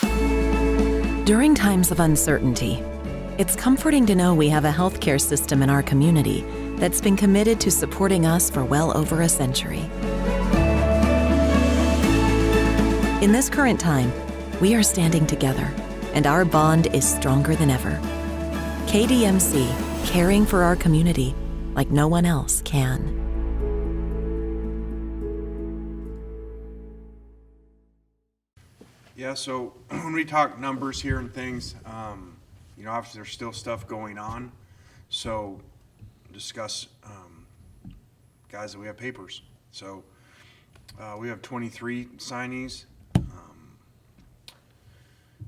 During times of uncertainty, it's comforting to know we have a healthcare system in our community that's been committed to supporting us for well over a century. In this current time, we are standing together, and our bond is stronger than ever. KDMC, caring for our community like no one else can. Yeah, so when we talk numbers here and things, obviously there's still stuff going on. So discuss guys that we have papers. So we have 23 signees,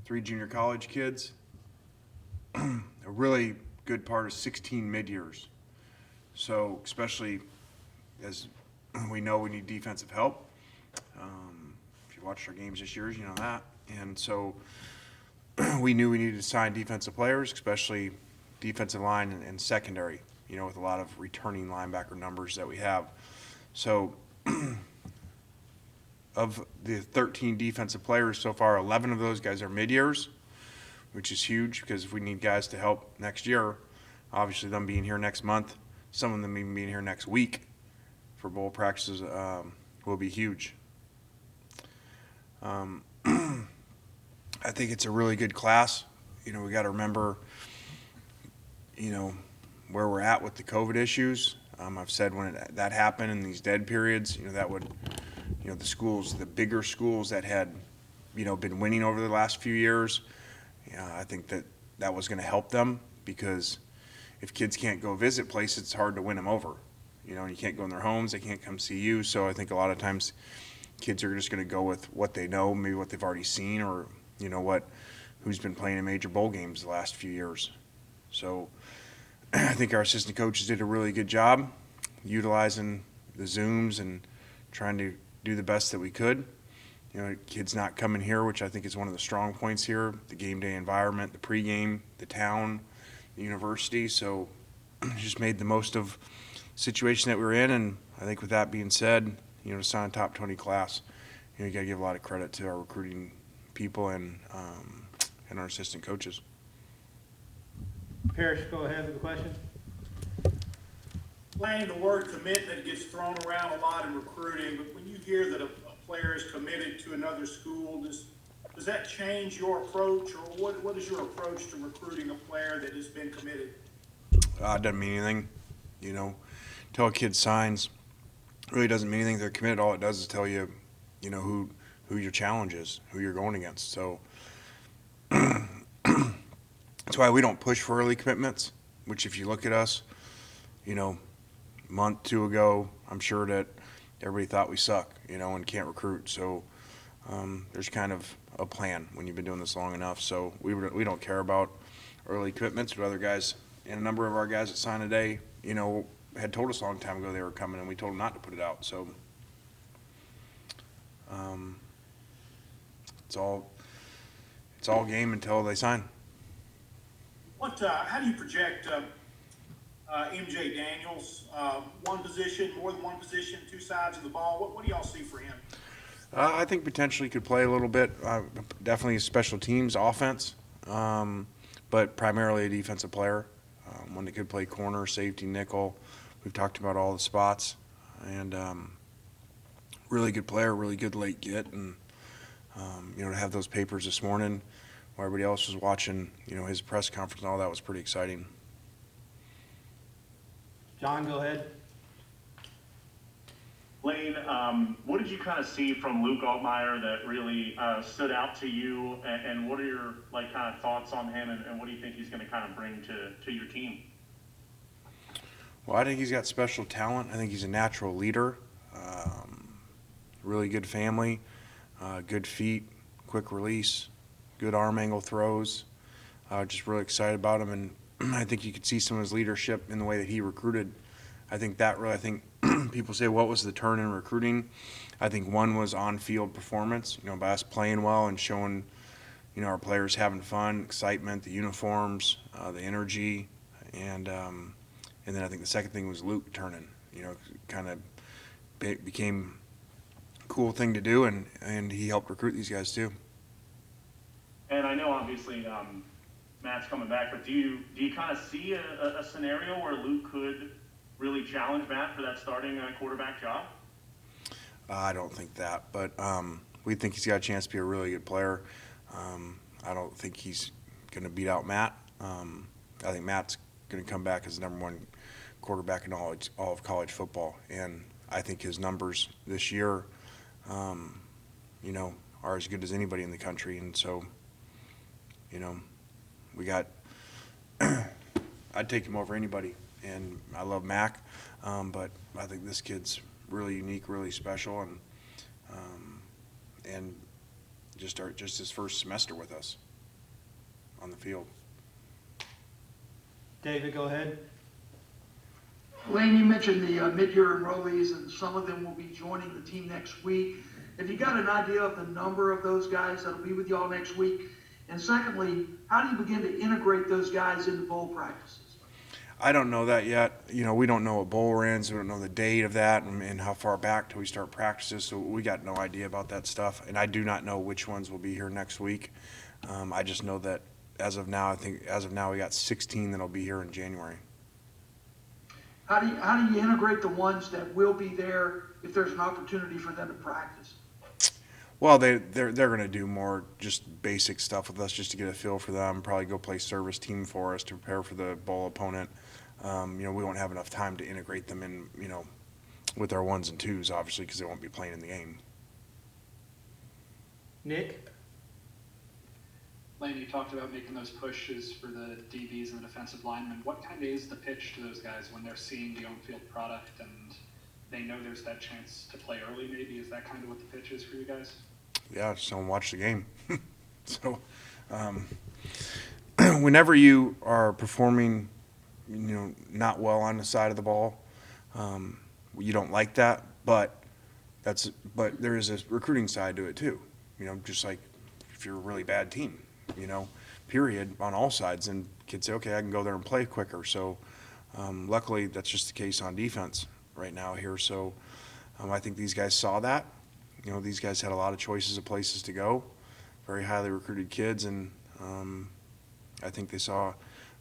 3 junior college kids. A really good part is 16 mid-years. So especially as we know we need defensive help. If you watched our games this year, you know that. And so we knew we needed to sign defensive players, especially defensive line and secondary, with a lot of returning linebacker numbers that we have. So of the 13 defensive players so far, 11 of those guys are mid-years, which is huge because if we need guys to help next year, obviously them being here next month, some of them even being here next week for bowl practices will be huge. I think it's a really good class. We got to remember, where we're at with the COVID issues. I've said when that happened in these dead periods, that would, the schools, the bigger schools that had, been winning over the last few years, I think that was going to help them because if kids can't go visit places, it's hard to win them over. And you can't go in their homes, they can't come see you. So I think a lot of times kids are just going to go with what they know, maybe what they've already seen, or who's been playing in major bowl games the last few years. So I think our assistant coaches did a really good job utilizing the Zooms and trying to do the best that we could. Kids not coming here, which I think is one of the strong points here, the game day environment, the pregame, the town, the university. So just made the most of the situation that we were in. And I think with that being said, to sign a top 20 class, you got to give a lot of credit to our recruiting people and our assistant coaches. Parrish, go ahead with the question. Lane, the word commitment gets thrown around a lot in recruiting, but when you hear that a player is committed to another school, does that change your approach, or what is your approach to recruiting a player that has been committed? It doesn't mean anything. Until a kid signs, it really doesn't mean anything. They're committed. All it does is tell you, who your challenge is, who you're going against. So that's why we don't push for early commitments, which if you look at us, a month, 2 ago, I'm sure that everybody thought we suck, and can't recruit. So there's kind of a plan when you've been doing this long enough. So we don't care about early commitments. But other guys, and a number of our guys that signed today, had told us a long time ago they were coming, and we told them not to put it out. So it's all game until they sign. How do you project MJ Daniels? One position, more than one position, 2 sides of the ball. What do y'all see for him? I think potentially could play a little bit. Definitely a special teams offense, but primarily a defensive player. One that could play corner, safety, nickel. We've talked about all the spots, and really good player, really good late get, and to have those papers this morning while everybody else was watching, his press conference and all that was pretty exciting. John, go ahead. Lane, what did you kind of see from Luke Altmeier that really stood out to you, and what are your kind of thoughts on him, and what do you think he's going to kind of bring to your team? Well, I think he's got special talent. I think he's a natural leader, really good family, good feet, quick release, good arm angle throws. Just really excited about him, and I think you could see some of his leadership in the way that he recruited. I think people say, what was the turn in recruiting? I think one was on-field performance, by us playing well and showing, our players having fun, excitement, the uniforms, the energy, and then I think the second thing was Luke turning, kind of became a cool thing to do, and he helped recruit these guys too. And I know obviously Matt's coming back, but do you kind of see a scenario where Luke could really challenge Matt for that starting quarterback job? I don't think that, but we think he's got a chance to be a really good player. I don't think he's going to beat out Matt. I think Matt's going to come back as the #1 quarterback in all of college football, and I think his numbers this year, are as good as anybody in the country. And so, we got. I'd take him over anybody, and I love Mac, but I think this kid's really unique, really special, and just his first semester with us on the field. David, go ahead. Lane, you mentioned the mid-year enrollees, and some of them will be joining the team next week. Have you got an idea of the number of those guys that will be with y'all next week? And secondly, how do you begin to integrate those guys into bowl practices? I don't know that yet. We don't know what bowl we're in, so we don't know the date of that and how far back till we start practices. So we got no idea about that stuff. And I do not know which ones will be here next week. I just know that as of now, we got 16 that'll be here in January. How do you integrate the ones that will be there if there's an opportunity for them to practice? Well, they're going to do more just basic stuff with us just to get a feel for them. Probably go play service team for us to prepare for the bowl opponent. We won't have enough time to integrate them in, with our 1s and 2s, obviously, because they won't be playing in the game. Nick? Lane, you talked about making those pushes for the DBs and the defensive linemen. What kind of is the pitch to those guys when they're seeing the on-field product and they know there's that chance to play early maybe? Is that kind of what the pitch is for you guys? Yeah, just don't watch the game. So whenever you are performing, not well on the side of the ball, you don't like that, but there is a recruiting side to it too. Just like if you're a really bad team, period, on all sides, and kids say, okay, I can go there and play quicker. So luckily that's just the case on defense right now here. So I think these guys saw that. These guys had a lot of choices of places to go, very highly recruited kids, and I think they saw a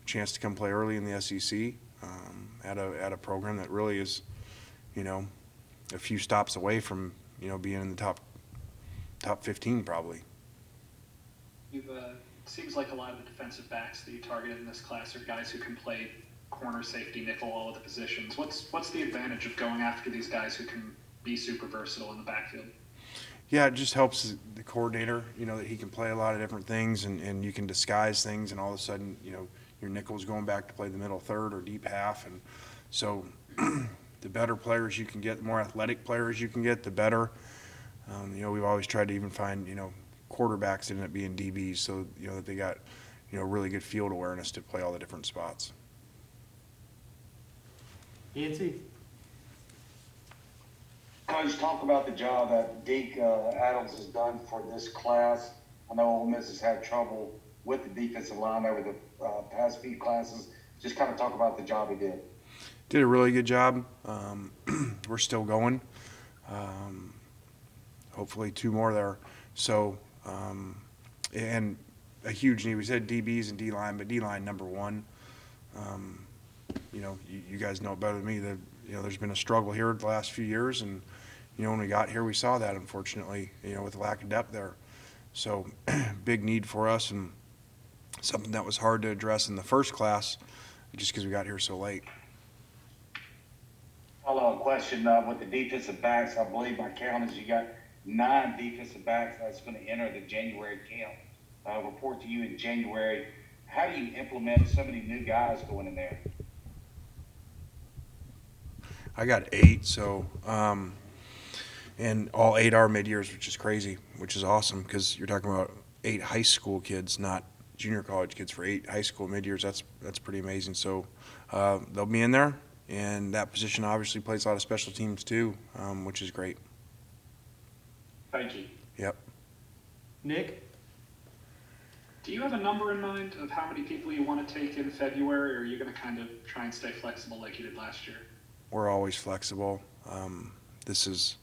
chance to come play early in the SEC at a program that really is, a few stops away from, being in the top 15 probably. Seems like a lot of the defensive backs that you targeted in this class are guys who can play corner, safety, nickel, all of the positions. What's the advantage of going after these guys who can be super versatile in the backfield? Yeah, it just helps the coordinator, that he can play a lot of different things and you can disguise things, and all of a sudden, your nickel's going back to play the middle third or deep half. And so the better players you can get, the more athletic players you can get, the better. We've always tried to even find, quarterbacks that end up being DBs so, that they got, really good field awareness to play all the different spots. ENC? Coach, talk about the job that Deke Adams has done for this class. I know Ole Miss has had trouble with the defensive line over the past few classes. Just kind of talk about the job he did. Did a really good job. We're still going. Hopefully 2 more there. So, and a huge need. We said DBs and D-line, but D-line #1. You guys know it better than me that, there's been a struggle here the last few years, and when we got here, we saw that, unfortunately, with the lack of depth there. So big need for us, and something that was hard to address in the first class just because we got here so late. Follow-up question with the defensive backs. I believe my count is you got 9 defensive backs that's going to enter the January camp. Report to you in January. How do you implement so many new guys going in there? I got 8, so and all 8 are mid-years, which is crazy, which is awesome because you're talking about 8 high school kids, not junior college kids, for 8 high school mid-years. That's pretty amazing. So they'll be in there, and that position obviously plays a lot of special teams too, which is great. Thank you. Yep. Nick? Do you have a number in mind of how many people you want to take in February, or are you going to kind of try and stay flexible like you did last year? We're always flexible. This is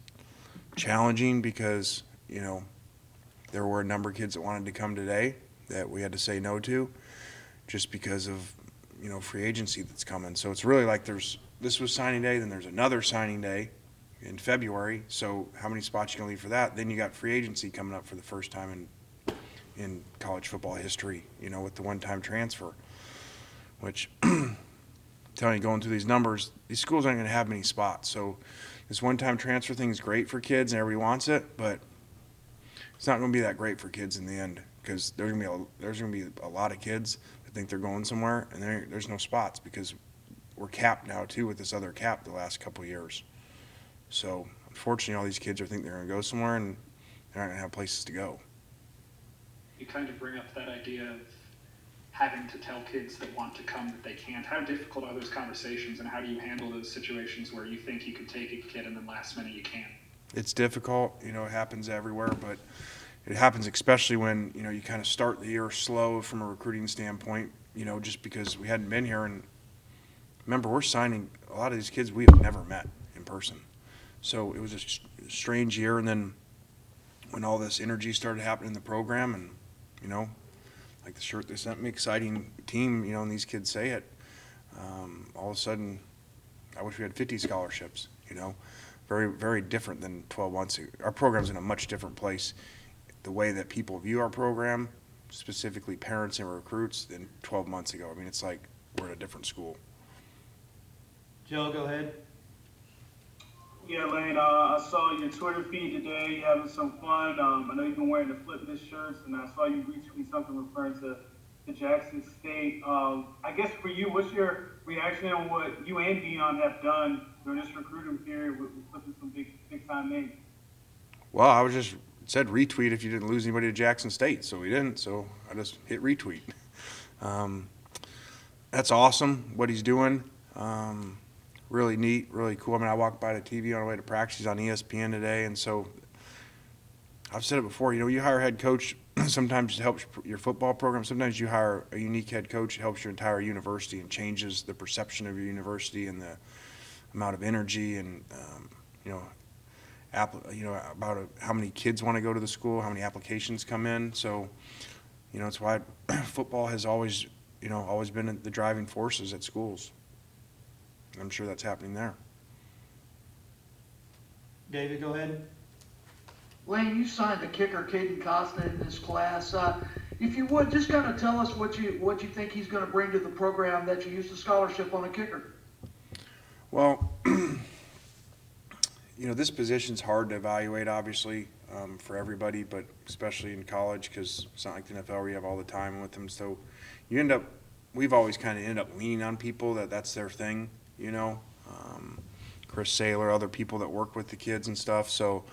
challenging because, there were a number of kids that wanted to come today, that we had to say no to just because of, free agency that's coming. So it's really like this was signing day, then there's another signing day in February. So how many spots you gonna leave for that? Then you got free agency coming up for the first time in college football history, with the one-time transfer, which telling you, going through these numbers, these schools aren't going to have many spots. So this one-time transfer thing is great for kids and everybody wants it, but it's not going to be that great for kids in the end, because there's going to be a lot of kids that think they're going somewhere, and there's no spots because we're capped now too with this other cap the last couple of years. So unfortunately, all these kids are thinking they're going to go somewhere, and they're not going to have places to go. You kind of bring up that idea of having to tell kids that want to come that they can't. How difficult are those conversations, and how do you handle those situations where you think you can take a kid and then last minute you can't? It's difficult, it happens everywhere, but it happens especially when, you kind of start the year slow from a recruiting standpoint, just because we hadn't been here. And remember, we're signing a lot of these kids we have never met in person. So it was a strange year. And then when all this energy started happening in the program, and, like the shirt they sent me, exciting team, and these kids say it, all of a sudden, I wish we had 50 scholarships, very, very different than 12 months ago. Our program's in a much different place, the way that people view our program, specifically parents and recruits, than 12 months ago. I mean, it's like we're at a different school. Joe, go ahead. Yeah, Lane, I saw your Twitter feed today. You having some fun. I know you've been wearing the Flip This shirts, and I saw you retweet something referring to Jackson State. I guess for you, what's your reaction on what you and Dion have done during this recruiting period with flipping some big-time names? Well, I said retweet if you didn't lose anybody to Jackson State, so we didn't, so I just hit retweet. That's awesome what he's doing. Really neat, really cool. I mean, I walked by the TV on the way to practice. He's on ESPN today, and so I've said it before, you hire a head coach, sometimes it helps your football program. Sometimes you hire a unique head coach, it helps your entire university and changes the perception of your university and the amount of energy and, about how many kids want to go to the school, how many applications come in. So, it's why football has always been the driving forces at schools. I'm sure that's happening there. David, go ahead. Lane, you signed the kicker, Kaden Costa, in this class. If you would, just kind of tell us what you think he's going to bring to the program that you used a scholarship on a kicker. Well, this position's hard to evaluate, obviously, for everybody, but especially in college, because it's not like the NFL where you have all the time with them. So we've always kind of ended up leaning on people that's their thing, Chris Saylor, other people that work with the kids and stuff. So,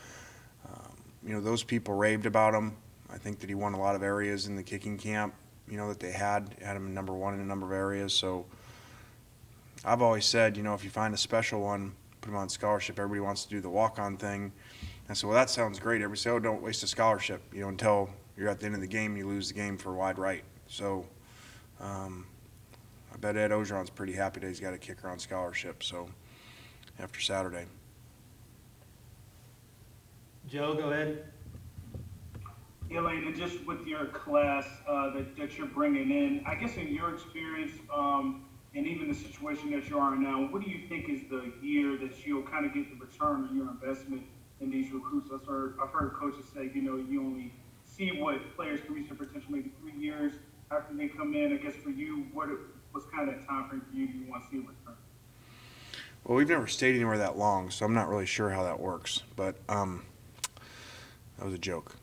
those people raved about him. I think that he won a lot of areas in the kicking camp, that they had him number one in a number of areas. So I've always said, if you find a special one, put him on scholarship. Everybody wants to do the walk-on thing. I said, well, that sounds great. Everybody say, oh, don't waste a scholarship, until you're at the end of the game, you lose the game for wide right. So I bet Ed Ogeron's pretty happy that he's got a kicker on scholarship, so after Saturday. Joe, go ahead. Yeah, Lane, and just with your class that you're bringing in, I guess in your experience and even the situation that you are in now, what do you think is the year that you'll kind of get the return on your investment in these recruits? I've heard coaches say, you only see what players can reach their potential maybe 3 years after they come in. I guess for you, what's kind of that time frame for you do you want to see a return? Well, we've never stayed anywhere that long, so I'm not really sure how that works. But that was a joke.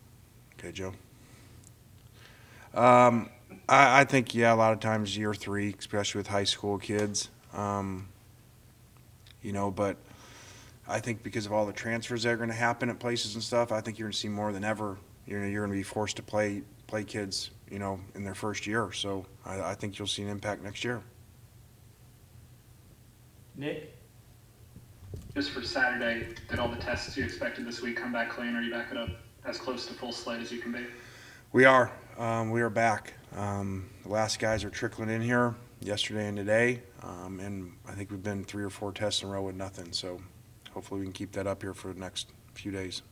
Okay, Joe? I think, a lot of times year 3, especially with high school kids, but I think because of all the transfers that are going to happen at places and stuff, I think you're going to see more than ever. You're going to be forced to play kids, in their first year. So I think you'll see an impact next year. Nick? Just for Saturday, did all the tests you expected this week come back clean? Are you back up as close to full slate as you can be? We are. We are back. The last guys are trickling in here yesterday and today, and I think we've been 3 or 4 tests in a row with nothing. So hopefully we can keep that up here for the next few days.